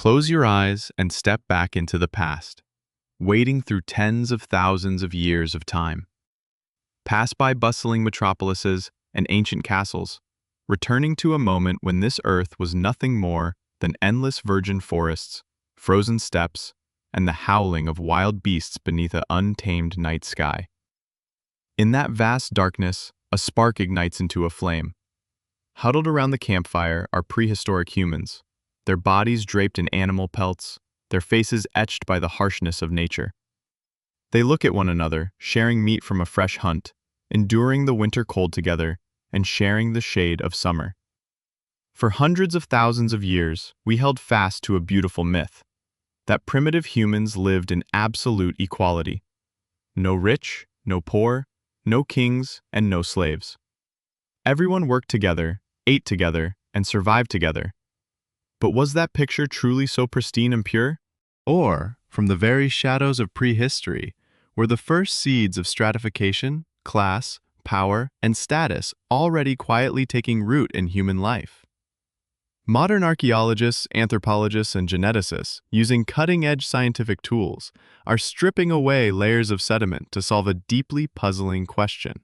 Close your eyes and step back into the past, wading through tens of thousands of years of time. Pass by bustling metropolises and ancient castles, returning to a moment when this earth was nothing more than endless virgin forests, frozen steppes, and the howling of wild beasts beneath an untamed night sky. In that vast darkness, a spark ignites into a flame. Huddled around the campfire are prehistoric humans, their bodies draped in animal pelts, their faces etched by the harshness of nature. They look at one another, sharing meat from a fresh hunt, enduring the winter cold together, and sharing the shade of summer. For hundreds of thousands of years, we held fast to a beautiful myth, that primitive humans lived in absolute equality. No rich, no poor, no kings, and no slaves. Everyone worked together, ate together, and survived together. But was that picture truly so pristine and pure? Or, from the very shadows of prehistory, were the first seeds of stratification, class, power, and status already quietly taking root in human life? Modern archaeologists, anthropologists, and geneticists, using cutting-edge scientific tools, are stripping away layers of sediment to solve a deeply puzzling question.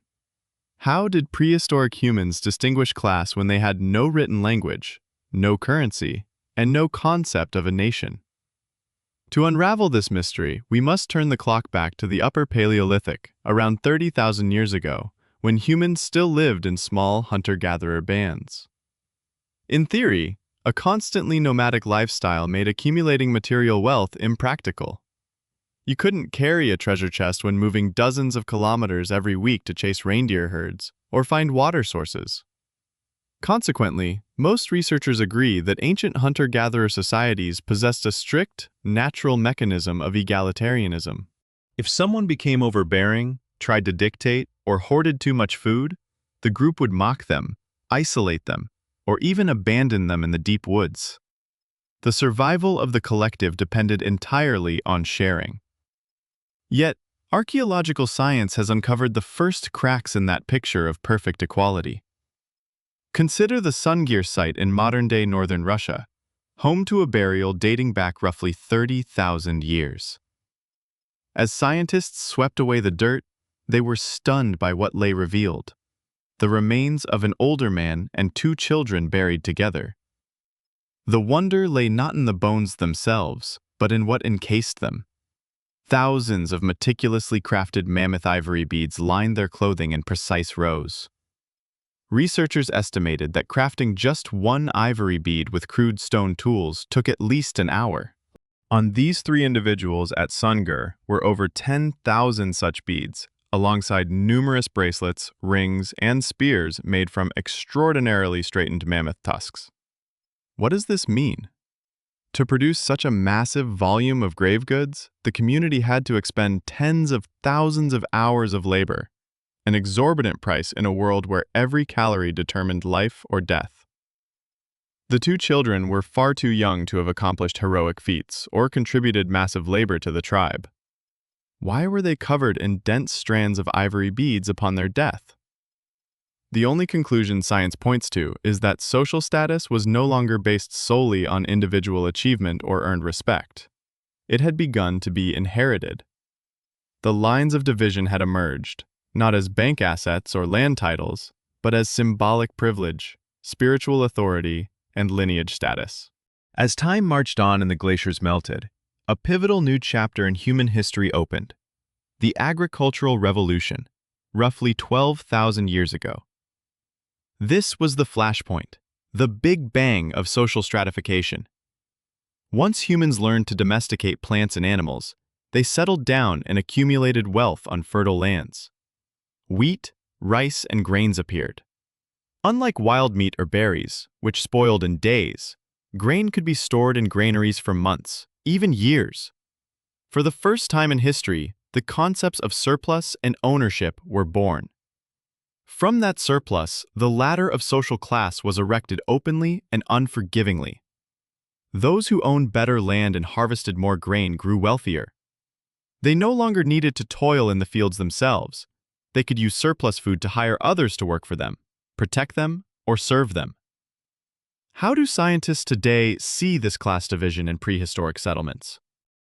How did prehistoric humans distinguish class when they had no written language, no currency, and no concept of a nation? To unravel this mystery, we must turn the clock back to the Upper Paleolithic, around 30,000 years ago, when humans still lived in small hunter-gatherer bands. In theory, a constantly nomadic lifestyle made accumulating material wealth impractical. You couldn't carry a treasure chest when moving dozens of kilometers every week to chase reindeer herds or find water sources. Consequently, most researchers agree that ancient hunter-gatherer societies possessed a strict, natural mechanism of egalitarianism. If someone became overbearing, tried to dictate, or hoarded too much food, the group would mock them, isolate them, or even abandon them in the deep woods. The survival of the collective depended entirely on sharing. Yet, archaeological science has uncovered the first cracks in that picture of perfect equality. Consider the Sungir site in modern-day northern Russia, home to a burial dating back roughly 30,000 years. As scientists swept away the dirt, they were stunned by what lay revealed: the remains of an older man and two children buried together. The wonder lay not in the bones themselves, but in what encased them. Thousands of meticulously crafted mammoth ivory beads lined their clothing in precise rows. Researchers estimated that crafting just one ivory bead with crude stone tools took at least an hour. On these three individuals at Sungir were over 10,000 such beads, alongside numerous bracelets, rings, and spears made from extraordinarily straightened mammoth tusks. What does this mean? To produce such a massive volume of grave goods, the community had to expend tens of thousands of hours of labor, an exorbitant price in a world where every calorie determined life or death. The two children were far too young to have accomplished heroic feats or contributed massive labor to the tribe. Why were they covered in dense strands of ivory beads upon their death? The only conclusion science points to is that social status was no longer based solely on individual achievement or earned respect. It had begun to be inherited. The lines of division had emerged, not as bank assets or land titles, but as symbolic privilege, spiritual authority, and lineage status. As time marched on and the glaciers melted, a pivotal new chapter in human history opened: the agricultural revolution, roughly 12,000 years ago. This was the flashpoint, the big bang of social stratification. Once humans learned to domesticate plants and animals, they settled down and accumulated wealth on fertile lands. Wheat, rice, and grains appeared. Unlike wild meat or berries, which spoiled in days, grain could be stored in granaries for months, even years. For the first time in history, the concepts of surplus and ownership were born. From that surplus, the ladder of social class was erected openly and unforgivingly. Those who owned better land and harvested more grain grew wealthier. They no longer needed to toil in the fields themselves. They could use surplus food to hire others to work for them, protect them, or serve them. How do scientists today see this class division in prehistoric settlements?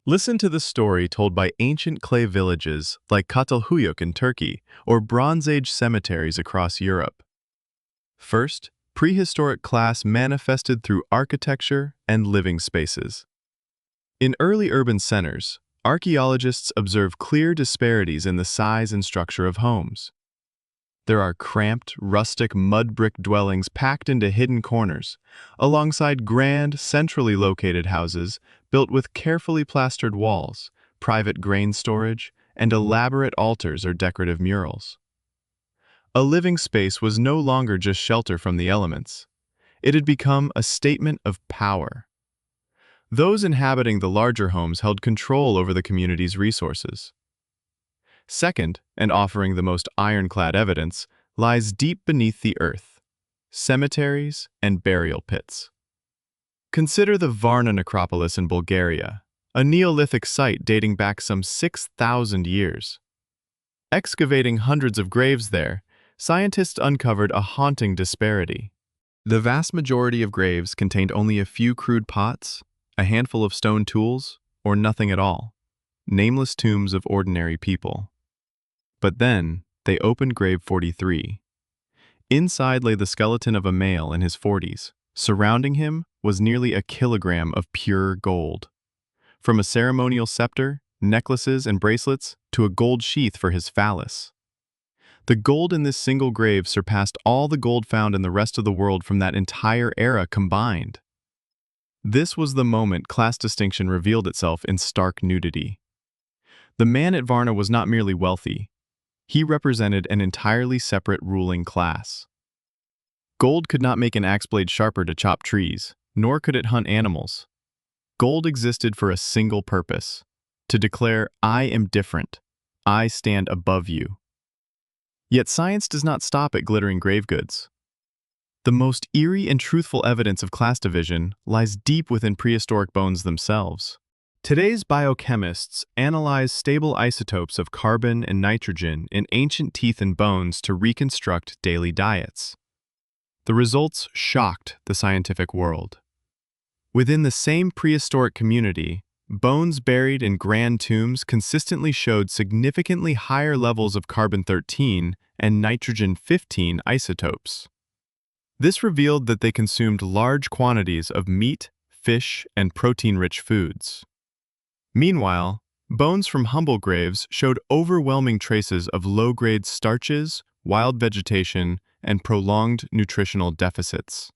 Listen to the story told by ancient clay villages like Catalhuyuk in Turkey or Bronze Age cemeteries across Europe. First, prehistoric class manifested through architecture and living spaces. In early urban centers, archaeologists observe clear disparities in the size and structure of homes. There are cramped, rustic mud brick dwellings packed into hidden corners, alongside grand, centrally located houses built with carefully plastered walls, private grain storage, and elaborate altars or decorative murals. A living space was no longer just shelter from the elements. It had become a statement of power. Those inhabiting the larger homes held control over the community's resources. Second, and offering the most ironclad evidence, lies deep beneath the earth: cemeteries and burial pits. Consider the Varna necropolis in Bulgaria, a Neolithic site dating back some 6,000 years. Excavating hundreds of graves there, scientists uncovered a haunting disparity. The vast majority of graves contained only a few crude pots, a handful of stone tools, or nothing at all. Nameless tombs of ordinary people. But then, they opened grave 43. Inside lay the skeleton of a male in his 40s. Surrounding him was nearly a kilogram of pure gold. From a ceremonial scepter, necklaces, and bracelets, to a gold sheath for his phallus. The gold in this single grave surpassed all the gold found in the rest of the world from that entire era combined. This was the moment class distinction revealed itself in stark nudity. The man at Varna was not merely wealthy. He represented an entirely separate ruling class. Gold could not make an axe blade sharper to chop trees, nor could it hunt animals. Gold existed for a single purpose: to declare, "I am different. I stand above you." Yet science does not stop at glittering grave goods. The most eerie and truthful evidence of class division lies deep within prehistoric bones themselves. Today's biochemists analyze stable isotopes of carbon and nitrogen in ancient teeth and bones to reconstruct daily diets. The results shocked the scientific world. Within the same prehistoric community, bones buried in grand tombs consistently showed significantly higher levels of carbon-13 and nitrogen-15 isotopes. This revealed that they consumed large quantities of meat, fish, and protein-rich foods. Meanwhile, bones from humble graves showed overwhelming traces of low-grade starches, wild vegetation, and prolonged nutritional deficits.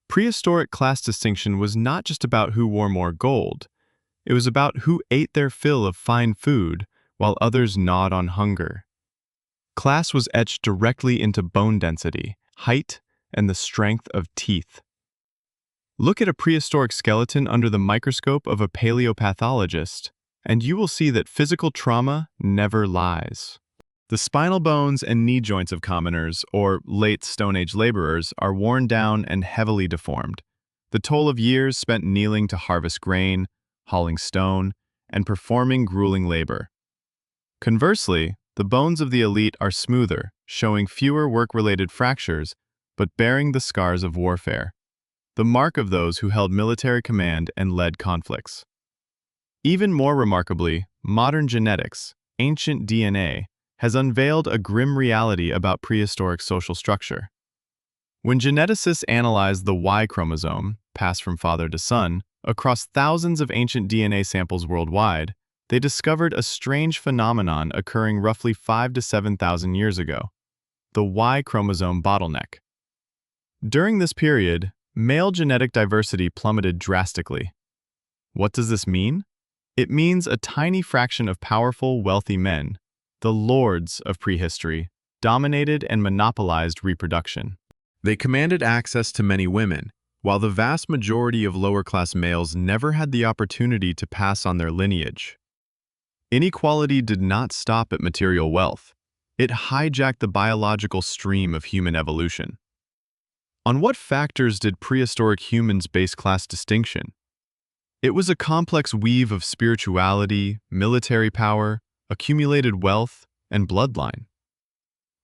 Prehistoric class distinction was not just about who wore more gold. It was about who ate their fill of fine food while others gnawed on hunger. Class was etched directly into bone density, height, and the strength of teeth. Look at a prehistoric skeleton under the microscope of a paleopathologist, and you will see that physical trauma never lies. The spinal bones and knee joints of commoners, or late Stone Age laborers, are worn down and heavily deformed. The toll of years spent kneeling to harvest grain, hauling stone, and performing grueling labor. Conversely, the bones of the elite are smoother, showing fewer work-related fractures, but bearing the scars of warfare, the mark of those who held military command and led conflicts. Even more remarkably, modern genetics, ancient DNA, has unveiled a grim reality about prehistoric social structure. When geneticists analyzed the Y chromosome, passed from father to son, across thousands of ancient DNA samples worldwide, they discovered a strange phenomenon occurring roughly 5,000 to 7,000 years ago: the Y chromosome bottleneck. During this period, male genetic diversity plummeted drastically. What does this mean? It means a tiny fraction of powerful, wealthy men, the lords of prehistory, dominated and monopolized reproduction. They commanded access to many women, while the vast majority of lower-class males never had the opportunity to pass on their lineage. Inequality did not stop at material wealth. It hijacked the biological stream of human evolution. On what factors did prehistoric humans base class distinction? It was a complex weave of spirituality, military power, accumulated wealth, and bloodline.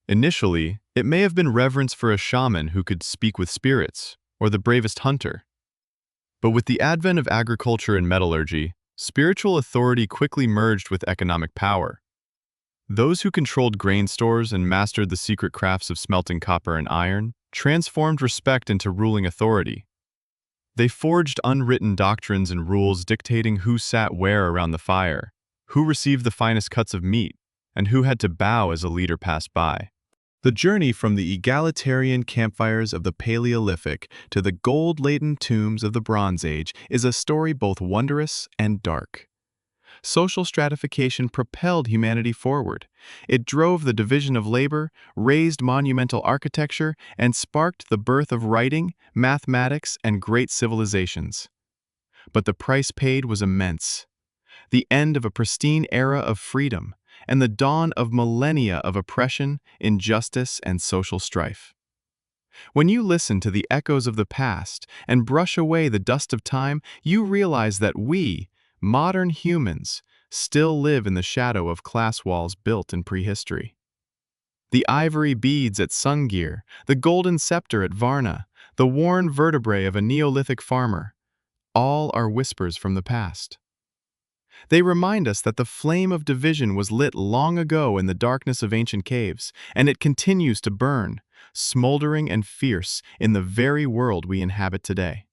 Initially, it may have been reverence for a shaman who could speak with spirits, or the bravest hunter. But with the advent of agriculture and metallurgy, spiritual authority quickly merged with economic power. Those who controlled grain stores and mastered the secret crafts of smelting copper and iron transformed respect into ruling authority. They forged unwritten doctrines and rules dictating who sat where around the fire, who received the finest cuts of meat, and who had to bow as a leader passed by. The journey from the egalitarian campfires of the Paleolithic to the gold-laden tombs of the Bronze Age is a story both wondrous and dark. Social stratification propelled humanity forward. It drove the division of labor, raised monumental architecture, and sparked the birth of writing, mathematics, and great civilizations. But the price paid was immense. The end of a pristine era of freedom, and the dawn of millennia of oppression, injustice, and social strife. When you listen to the echoes of the past and brush away the dust of time, you realize that we, modern humans, still live in the shadow of class walls built in prehistory. The ivory beads at Sungir, the golden scepter at Varna, the worn vertebrae of a Neolithic farmer, all are whispers from the past. They remind us that the flame of division was lit long ago in the darkness of ancient caves, and it continues to burn, smoldering and fierce in the very world we inhabit today.